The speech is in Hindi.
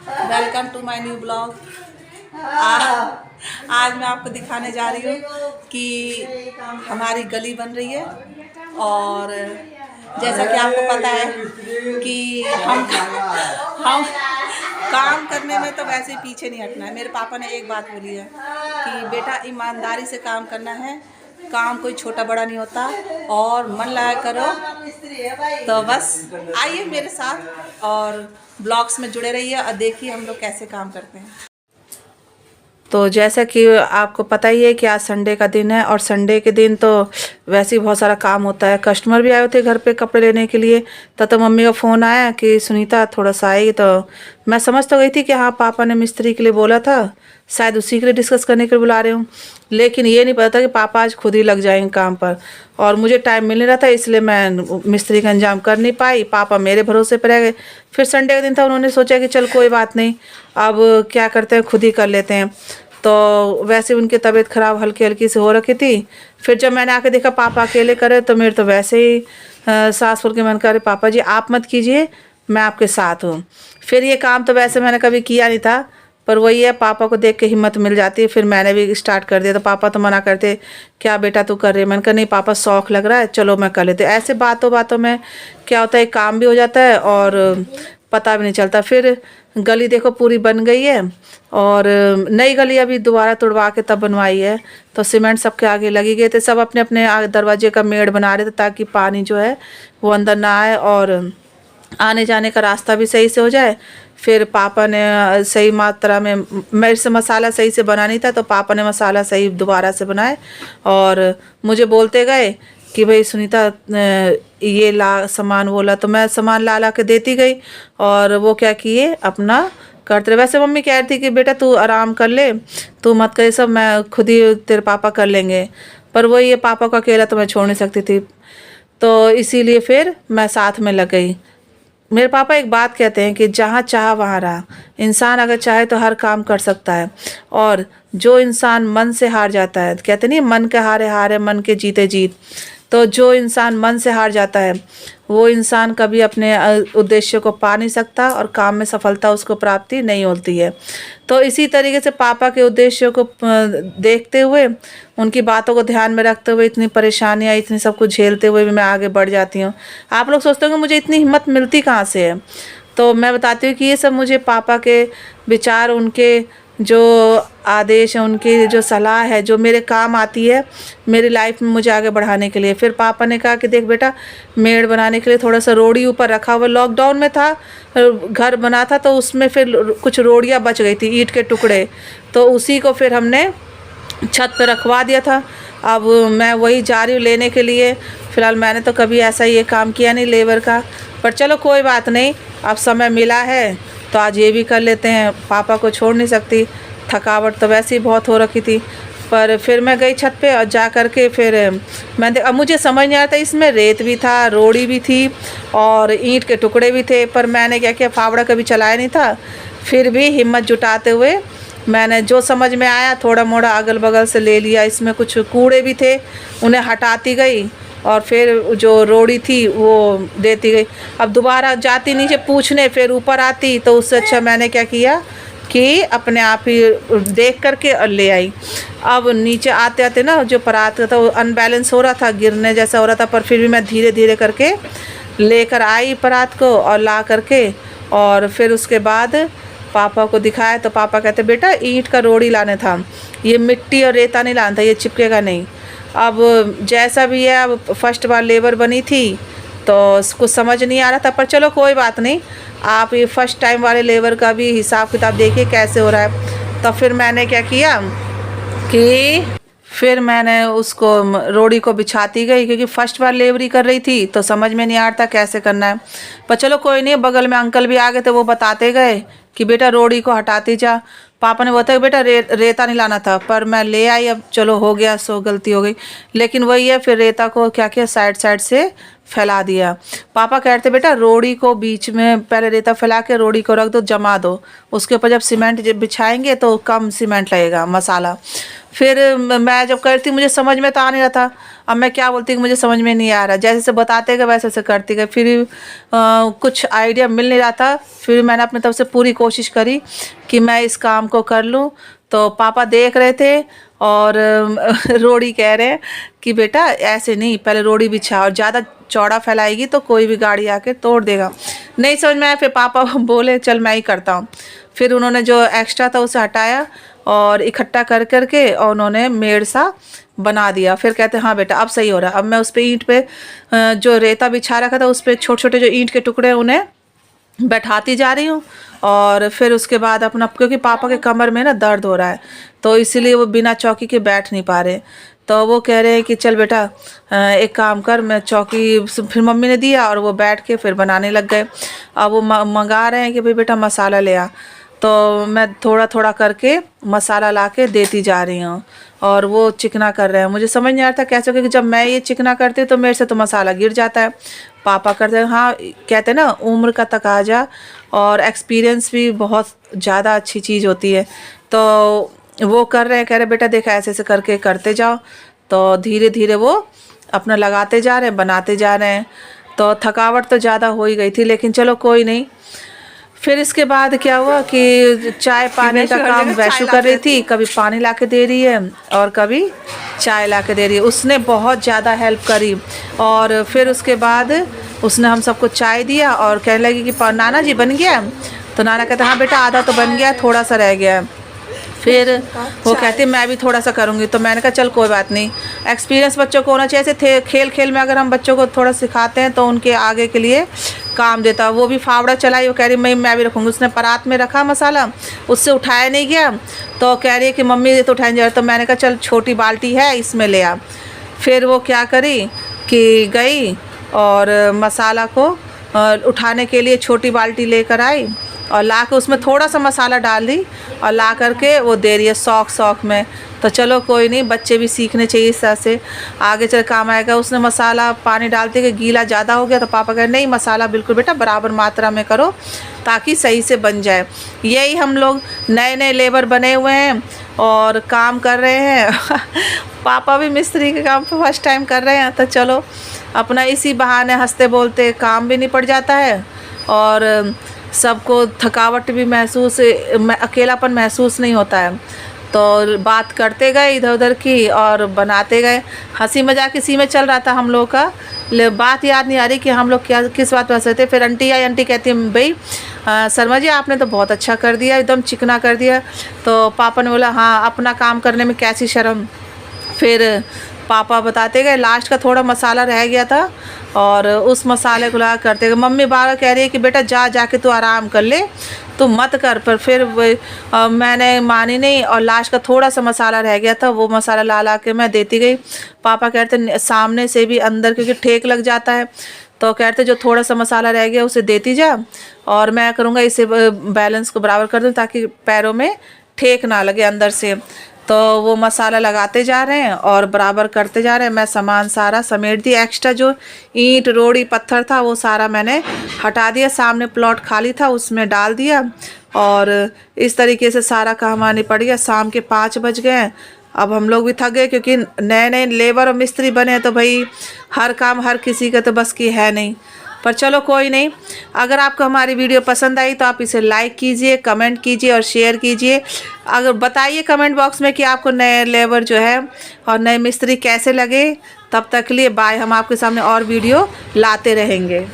Welcome to my new blog. आज मैं आपको दिखाने जा रही हूँ कि हमारी गली बन रही है। और जैसा कि आपको पता है कि हम काम करने में तो वैसे ही पीछे नहीं हटना है। मेरे पापा ने एक बात बोली है कि बेटा ईमानदारी से काम करना है, काम कोई छोटा बड़ा नहीं होता और मन लगा करो। तो बस आइए मेरे साथ और ब्लॉग्स में जुड़े रहिए और देखिए हम लोग कैसे काम करते हैं। तो जैसा कि आपको पता ही है कि आज संडे का दिन है और संडे के दिन तो वैसे ही बहुत सारा काम होता है। कस्टमर भी आए थे घर पे कपड़े लेने के लिए, तो मम्मी का फ़ोन आया कि सुनीता थोड़ा सा आई। तो मैं समझ तो गई थी कि हाँ पापा ने मिस्त्री के लिए बोला था, शायद उसी के लिए डिस्कस करने के लिए बुला रहे हूँ। लेकिन ये नहीं पता था कि पापा आज खुद ही लग जाएंगे काम पर और मुझे टाइम मिल नहीं रहा था, इसलिए मैं मिस्त्री का इंतजाम कर नहीं पाई। पापा मेरे भरोसे पर रह गए। फिर संडे का दिन था, उन्होंने सोचा कि चल कोई बात नहीं, अब क्या करते हैं खुद ही कर लेते हैं। तो वैसे उनकी तबीयत ख़राब हल्की हल्की से हो रखी थी। फिर जब मैंने आके देखा पापा अकेले करे तो मेरे तो वैसे ही सांस फूल के मन करे पापा जी आप मत कीजिए, मैं आपके साथ हूँ। फिर ये काम तो वैसे मैंने कभी किया नहीं था, पर वही है पापा को देख के हिम्मत मिल जाती है। फिर मैंने भी स्टार्ट कर दिया। तो पापा तो मना करते, क्या बेटा तू कर रही है? मैंने कहा नहीं पापा शौक लग रहा है, चलो मैं कर लेते। ऐसे बातों बातों में क्या होता है काम भी हो जाता है और पता भी नहीं चलता। फिर गली देखो पूरी बन गई है और नई गली अभी दोबारा तुड़वा के तब बनवाई है। तो सीमेंट सबके आगे लगी गए थे, सब अपने अपने दरवाजे का मेड़ बना रहे थे ताकि पानी जो है वो अंदर ना आए और आने जाने का रास्ता भी सही से हो जाए। फिर पापा ने सही मात्रा में मेरे से मसाला सही से बना नहीं था, तो पापा ने मसाला सही दोबारा से बनाए और मुझे बोलते गए कि भाई सुनीता ये ला सामान, बोला तो मैं सामान ला ला के देती गई और वो क्या किए अपना करते रहे। वैसे मम्मी कह रही थी कि बेटा तू आराम कर ले, तू मत करे, सब मैं खुद ही तेरे पापा कर लेंगे। पर वही ये पापा को अकेला तो मैं छोड़ नहीं सकती थी, तो इसीलिए फिर मैं साथ में लग गई। मेरे पापा एक बात कहते हैं कि जहाँ चाह वहाँ रहा। इंसान अगर चाहे तो हर काम कर सकता है, और जो इंसान मन से हार जाता है, कहते नहीं मन के हारे हारे मन के जीते जीत। तो जो इंसान मन से हार जाता है वो इंसान कभी अपने उद्देश्य को पा नहीं सकता और काम में सफलता उसको प्राप्ति नहीं होती है। तो इसी तरीके से पापा के उद्देश्यों को देखते हुए, उनकी बातों को ध्यान में रखते हुए, इतनी परेशानियाँ इतनी सब कुछ झेलते हुए भी मैं आगे बढ़ जाती हूँ। आप लोग सोचते होंगे मुझे इतनी हिम्मत मिलती कहाँ से है, तो मैं बताती हूँ कि ये सब मुझे पापा के विचार, उनके जो आदेश है, उनकी जो सलाह है, जो मेरे काम आती है मेरी लाइफ में मुझे आगे बढ़ाने के लिए। फिर पापा ने कहा कि देख बेटा मेड़ बनाने के लिए थोड़ा सा रोड़ी ऊपर रखा हुआ, लॉकडाउन में था घर बना था तो उसमें फिर कुछ रोड़ियाँ बच गई थी, ईंट के टुकड़े, तो उसी को फिर हमने छत पे रखवा दिया था। अब मैं वही जा रही हूँ लेने के लिए। फ़िलहाल मैंने तो कभी ऐसा ये काम किया नहीं लेबर का, पर चलो कोई बात नहीं, अब समय मिला है तो आज ये भी कर लेते हैं। पापा को छोड़ नहीं सकती, थकावट तो वैसे ही बहुत हो रखी थी। पर फिर मैं गई छत पे और जा कर के फिर मैंने, अब मुझे समझ नहीं आता, इसमें रेत भी था, रोड़ी भी थी और ईंट के टुकड़े भी थे, पर मैंने क्या किया, फावड़ा कभी चलाया नहीं था। फिर भी हिम्मत जुटाते हुए मैंने जो समझ में आया थोड़ा मोड़ा अगल बगल से ले लिया। इसमें कुछ कूड़े भी थे, उन्हें हटाती गई और फिर जो रोड़ी थी वो देती गई। अब दोबारा जाती नीचे पूछने, फिर ऊपर आती, तो उससे अच्छा मैंने क्या किया कि अपने आप ही देख करके और ले आई। अब नीचे आते आते ना जो परात था वो अनबैलेंस हो रहा था, गिरने जैसा हो रहा था, पर फिर भी मैं धीरे धीरे करके लेकर आई परात को और ला करके, और फिर उसके बाद पापा को दिखाया तो पापा कहते बेटा ईंट का रोड़ी लाने था, ये मिट्टी और रेता नहीं लाना था, ये चिपकेगा नहीं। अब जैसा भी है, अब फर्स्ट बार लेबर बनी थी तो कुछ समझ नहीं आ रहा था, पर चलो कोई बात नहीं, आप ये फर्स्ट टाइम वाले लेबर का भी हिसाब किताब देखिए कैसे हो रहा है। तो फिर मैंने क्या किया कि फिर मैंने उसको रोड़ी को बिछाती गई, क्योंकि फर्स्ट बार लेबरी कर रही थी तो समझ में नहीं आ रहा था कैसे करना है। पर चलो कोई नहीं, बगल में अंकल भी आ गए थे, वो बताते गए कि बेटा रोड़ी को हटाती जा। पापा ने बताया बेटा रेता नहीं लाना था, पर मैं ले आई, अब चलो हो गया, सो गलती हो गई। लेकिन वही है, फिर रेता को क्या किया साइड साइड से फैला दिया। पापा कहते बेटा रोड़ी को बीच में पहले रेता फैला के रोड़ी को रख दो, जमा दो, उसके ऊपर जब सीमेंट जब बिछाएंगे तो कम सीमेंट लगेगा मसाला। फिर मैं जब करती मुझे समझ में तो आ नहीं रहा था, अब मैं क्या बोलती कि मुझे समझ में नहीं आ रहा, जैसे जैसे बताते गए वैसे वैसे करती गए। फिर कुछ आइडिया मिल नहीं रहा था, फिर मैंने अपनी तरफ से पूरी कोशिश करी कि मैं इस काम को कर लूँ। तो पापा देख रहे थे और रोड़ी कह रहे हैं कि बेटा ऐसे नहीं, पहले रोड़ी बिछा, और ज़्यादा चौड़ा फैलाएगी तो कोई भी गाड़ी आके तोड़ देगा। नहीं समझ में आया, फिर पापा बोले चल मैं ही करता हूँ। फिर उन्होंने जो एक्स्ट्रा था उसे हटाया और इकट्ठा कर करके और उन्होंने मेड़ सा बना दिया। फिर कहते हाँ बेटा अब सही हो रहा है। अब मैं उस पर ईंट पे जो रेता बिछा रखा था उस पर छोटे छोटे जो ईंट के टुकड़े उन्हें बैठाती जा रही हूँ। और फिर उसके बाद अपना, क्योंकि पापा के कमर में ना दर्द हो रहा है तो इसीलिए वो बिना चौकी के बैठ नहीं पा रहे। तो वो कह रहे हैं कि चल बेटा एक काम कर, मैं चौकी, फिर मम्मी ने दिया और वो बैठ के फिर बनाने लग गए। अब वो मंगा रहे हैं कि भाई बेटा मसाला ले आ, तो मैं थोड़ा थोड़ा करके मसाला ला के देती जा रही हूँ और वो चिकना कर रहे हैं। मुझे समझ नहीं आ रहा था कैसे, क्योंकि जब मैं ये चिकना करती हूँ तो मेरे से तो मसाला गिर जाता है। पापा करते हैं, हाँ कहते हैं ना उम्र का तकाजा और एक्सपीरियंस भी बहुत ज़्यादा अच्छी चीज़ होती है। तो वो कर रहे हैं, कह रहे बेटा देखा ऐसे ऐसे करके करते जाओ। तो धीरे धीरे वो अपना लगाते जा रहे हैं, बनाते जा रहे हैं। तो थकावट तो ज़्यादा हो ही गई थी, लेकिन चलो कोई नहीं। फिर इसके बाद क्या हुआ कि चाय पानी का काम वैशु कर रही थी, कभी पानी ला के दे रही है और कभी चाय ला के दे रही है। उसने बहुत ज़्यादा हेल्प करी। और फिर उसके बाद उसने हम सबको चाय दिया और कहने लगी कि नाना जी बन गया। तो नाना कहते हाँ बेटा आधा तो बन गया, थोड़ा सा रह गया है। फिर वो कहती मैं भी थोड़ा सा करूँगी। तो मैंने कहा चल कोई बात नहीं, एक्सपीरियंस बच्चों को होना चाहिए। ऐसे खेल खेल में अगर हम बच्चों को थोड़ा सिखाते हैं तो उनके आगे के लिए काम देता। वो भी फावड़ा चलाई, वो कह रही मैं भी रखूँगी। उसने परात में रखा मसाला, उससे उठाया नहीं गया तो कह रही है कि मम्मी ये तो उठाएं जा। तो मैंने कहा चल छोटी बाल्टी है इसमें ले आ। फिर वो क्या करी कि गई और मसाला को उठाने के लिए छोटी बाल्टी लेकर आई और ला के उसमें थोड़ा सा मसाला डाल दी और ला करके वो दे रही है शौक में। तो चलो कोई नहीं, बच्चे भी सीखने चाहिए इस तरह से, आगे चल काम आएगा। उसने मसाला पानी डालते कि गीला ज़्यादा हो गया तो पापा कहे नहीं मसाला बिल्कुल बेटा बराबर मात्रा में करो ताकि सही से बन जाए। यही हम लोग नए नए लेबर बने हुए हैं और काम कर रहे हैं। पापा भी मिस्त्री के काम पर फर्स्ट टाइम कर रहे हैं। तो चलो अपना इसी बहाने हंसते बोलते काम भी निपट जाता है और सबको थकावट भी महसूस, अकेलापन महसूस नहीं होता है। तो बात करते गए इधर उधर की और बनाते गए। हंसी मजाक इसी में चल रहा था हम लोग का। बात याद नहीं आ रही कि हम लोग क्या किस बात पर हंस रहे थे। फिर आंटी आई, आंटी कहती है भाई शर्मा जी आपने तो बहुत अच्छा कर दिया, एकदम चिकना कर दिया। तो पापा ने बोला हाँ अपना काम करने में कैसी शर्म। फिर पापा बताते गए लास्ट का थोड़ा मसाला रह गया था और उस मसाले को ला करते गए। मम्मी बार कह रही है कि बेटा जाके तू आराम कर ले, तू मत कर। पर फिर मैंने मानी नहीं और लास्ट का थोड़ा सा मसाला रह गया था, वो मसाला ला के मैं देती गई। पापा कहते सामने से भी अंदर क्योंकि ठेक लग जाता है, तो कहते जो थोड़ा सा मसाला रह गया उसे देती जा और मैं करूँगा इसे बैलेंस को बराबर कर दूँ ताकि पैरों में ठेक ना लगे अंदर से। तो वो मसाला लगाते जा रहे हैं और बराबर करते जा रहे हैं। मैं सामान सारा समेट दिया, एक्स्ट्रा जो ईंट रोड़ी पत्थर था वो सारा मैंने हटा दिया। सामने प्लॉट खाली था उसमें डाल दिया और इस तरीके से सारा काम निपट गया। शाम के 5 बज गए हैं। अब हम लोग भी थक गए क्योंकि नए नए लेबर और मिस्त्री बने तो भाई हर काम हर किसी का तो बस की है नहीं। पर चलो कोई नहीं, अगर आपको हमारी वीडियो पसंद आई तो आप इसे लाइक कीजिए, कमेंट कीजिए और शेयर कीजिए। अगर बताइए कमेंट बॉक्स में कि आपको नए लेबर जो है और नए मिस्त्री कैसे लगे। तब तक के लिए बाय, हम आपके सामने और वीडियो लाते रहेंगे।